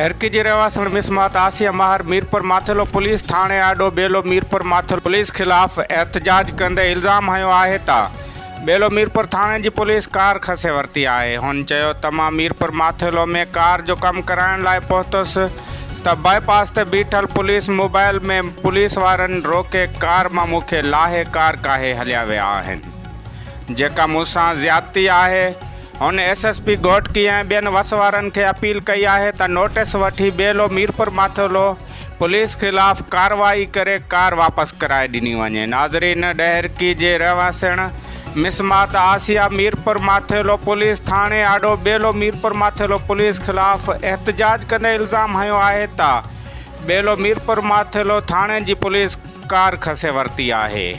डहरकी जी रहवासण मिसमात आसिया Mahar Mirpur Mathelo police थाणे आडो बेलो Mirpur Mathelo police खिलाफ एहतजाज कंदे इल्ज़ाम हयो आहे त बेलो मीरपुर थाणे जी पुलिस कार खसे वरती आहे। हुन चयो त मां मीरपुर माथेलो में कार जो कम कराइण लाइ पहुतुसि त बाईपास ते बीठल पुलिस मोबाइल में पुलिस वारनि रोके कार मां मूंखे लाहे कार काहे हलिया विया आहिनि, जेका मूंसां ज़्यादती आहे। हुन एसएसपी घोटकी ऐं ॿियनि वसवारनि खे अपील कई आहे त नोटिस वठी बेलो मीरपुर माथेलो पुलिस खिलाफ़ कार्रवाई करे कार वापसि कराए ॾिनी वञे। नाज़रीन, डहरकी जे रहवासण मिसमात आसिया मीरपुर माथेलो पुलिस थाणे आडो बेलो मीरपुर माथेलो पुलिस खिलाफ़ एहतजाज कंदे इल्ज़ाम हयो आहे त बेलो मीरपुर माथेलो थाणे जी पुलिस कार खसे वरती आहे।